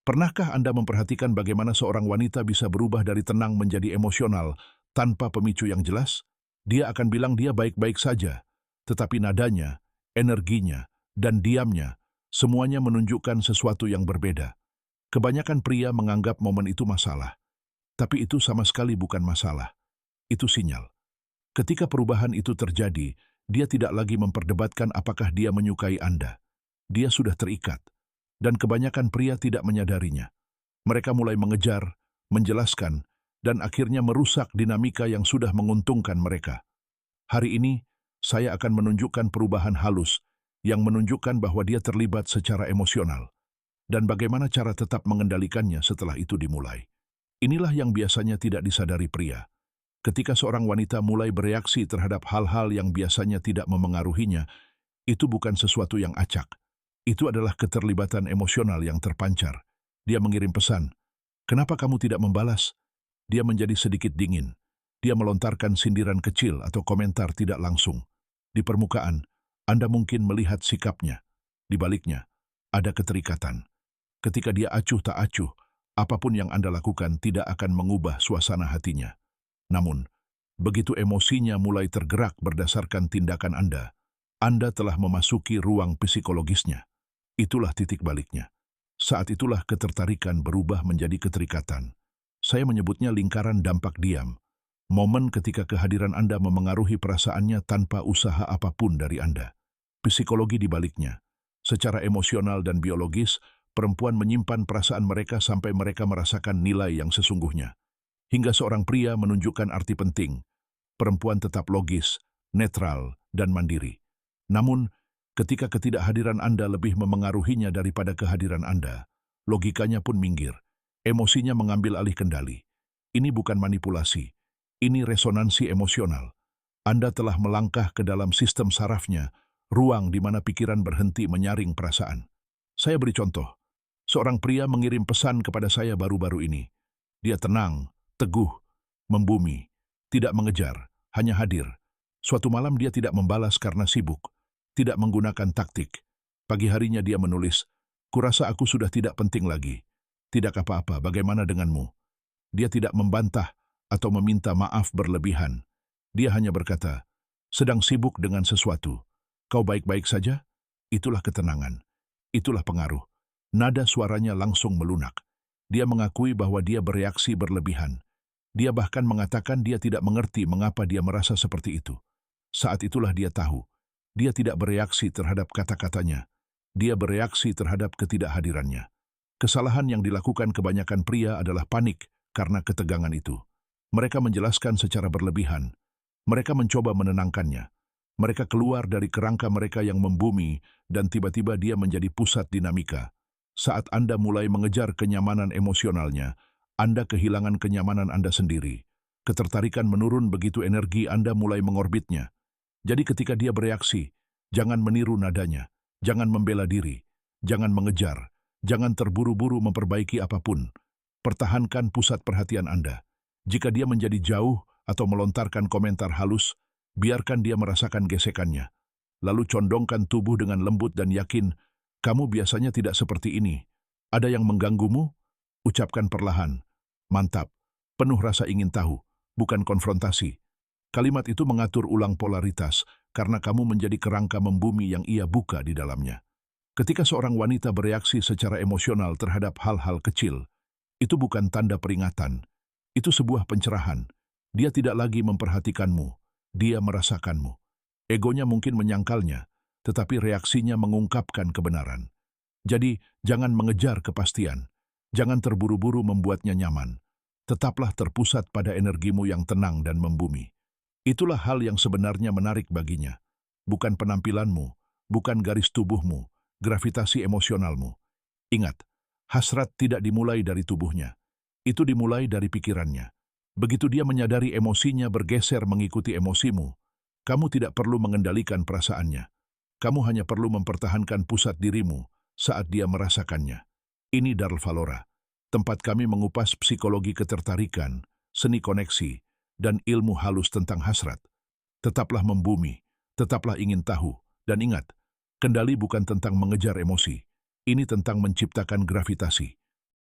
Pernahkah Anda memperhatikan bagaimana seorang wanita bisa berubah dari tenang menjadi emosional tanpa pemicu yang jelas? Dia akan bilang dia baik-baik saja, tetapi nadanya, energinya, dan diamnya semuanya menunjukkan sesuatu yang berbeda. Kebanyakan pria menganggap momen itu masalah, tapi itu sama sekali bukan masalah. Itu sinyal. Ketika perubahan itu terjadi, dia tidak lagi memperdebatkan apakah dia menyukai Anda. Dia sudah terikat. Dan kebanyakan pria tidak menyadarinya. Mereka mulai mengejar, menjelaskan, dan akhirnya merusak dinamika yang sudah menguntungkan mereka. Hari ini, saya akan menunjukkan perubahan halus yang menunjukkan bahwa dia terlibat secara emosional dan bagaimana cara tetap mengendalikannya setelah itu dimulai. Inilah yang biasanya tidak disadari pria. Ketika seorang wanita mulai bereaksi terhadap hal-hal yang biasanya tidak memengaruhinya, itu bukan sesuatu yang acak. Itu adalah keterlibatan emosional yang terpancar. Dia mengirim pesan, "Kenapa kamu tidak membalas?" Dia menjadi sedikit dingin. Dia melontarkan sindiran kecil atau komentar tidak langsung. Di permukaan, Anda mungkin melihat sikapnya. Di baliknya, ada keterikatan. Ketika dia acuh tak acuh, apapun yang Anda lakukan tidak akan mengubah suasana hatinya. Namun, begitu emosinya mulai tergerak berdasarkan tindakan Anda telah memasuki ruang psikologisnya. Itulah titik baliknya. Saat itulah ketertarikan berubah menjadi keterikatan. Saya menyebutnya lingkaran dampak diam. Momen ketika kehadiran Anda memengaruhi perasaannya tanpa usaha apapun dari Anda. Psikologi di baliknya. Secara emosional dan biologis, perempuan menyimpan perasaan mereka sampai mereka merasakan nilai yang sesungguhnya. Hingga seorang pria menunjukkan arti penting. Perempuan tetap logis, netral, dan mandiri. Namun, ketika ketidakhadiran Anda lebih memengaruhinya daripada kehadiran Anda, logikanya pun minggir. Emosinya mengambil alih kendali. Ini bukan manipulasi. Ini resonansi emosional. Anda telah melangkah ke dalam sistem sarafnya, ruang di mana pikiran berhenti menyaring perasaan. Saya beri contoh. Seorang pria mengirim pesan kepada saya baru-baru ini. Dia tenang, teguh, membumi, tidak mengejar, hanya hadir. Suatu malam dia tidak membalas karena sibuk. Tidak menggunakan taktik. Pagi harinya dia menulis, "Kurasa aku sudah tidak penting lagi. Tidak apa-apa, bagaimana denganmu?" Dia tidak membantah atau meminta maaf berlebihan. Dia hanya berkata, "Sedang sibuk dengan sesuatu. Kau baik-baik saja?" Itulah ketenangan. Itulah pengaruh. Nada suaranya langsung melunak. Dia mengakui bahwa dia bereaksi berlebihan. Dia bahkan mengatakan dia tidak mengerti mengapa dia merasa seperti itu. Saat itulah dia tahu. Dia tidak bereaksi terhadap kata-katanya. Dia bereaksi terhadap ketidakhadirannya. Kesalahan yang dilakukan kebanyakan pria adalah panik karena ketegangan itu. Mereka menjelaskan secara berlebihan. Mereka mencoba menenangkannya. Mereka keluar dari kerangka mereka yang membumi dan tiba-tiba dia menjadi pusat dinamika. Saat Anda mulai mengejar kenyamanan emosionalnya, Anda kehilangan kenyamanan Anda sendiri. Ketertarikan menurun begitu energi Anda mulai mengorbitnya. Jadi ketika dia bereaksi, jangan meniru nadanya, jangan membela diri, jangan mengejar, jangan terburu-buru memperbaiki apapun. Pertahankan pusat perhatian Anda. Jika dia menjadi jauh atau melontarkan komentar halus, biarkan dia merasakan gesekannya. Lalu condongkan tubuh dengan lembut dan yakin, "Kamu biasanya tidak seperti ini. Ada yang mengganggumu?" Ucapkan perlahan, "Mantap," penuh rasa ingin tahu, bukan konfrontasi. Kalimat itu mengatur ulang polaritas karena kamu menjadi kerangka membumi yang ia buka di dalamnya. Ketika seorang wanita bereaksi secara emosional terhadap hal-hal kecil, itu bukan tanda peringatan. Itu sebuah pencerahan. Dia tidak lagi memperhatikanmu. Dia merasakanmu. Egonya mungkin menyangkalnya, tetapi reaksinya mengungkapkan kebenaran. Jadi, jangan mengejar kepastian. Jangan terburu-buru membuatnya nyaman. Tetaplah terpusat pada energimu yang tenang dan membumi. Itulah hal yang sebenarnya menarik baginya. Bukan penampilanmu, bukan garis tubuhmu, gravitasi emosionalmu. Ingat, hasrat tidak dimulai dari tubuhnya. Itu dimulai dari pikirannya. Begitu dia menyadari emosinya bergeser mengikuti emosimu, kamu tidak perlu mengendalikan perasaannya. Kamu hanya perlu mempertahankan pusat dirimu saat dia merasakannya. Ini Darul Valora, tempat kami mengupas psikologi ketertarikan, seni koneksi, dan ilmu halus tentang hasrat. Tetaplah membumi, tetaplah ingin tahu, dan ingat, kendali bukan tentang mengejar emosi. Ini tentang menciptakan gravitasi.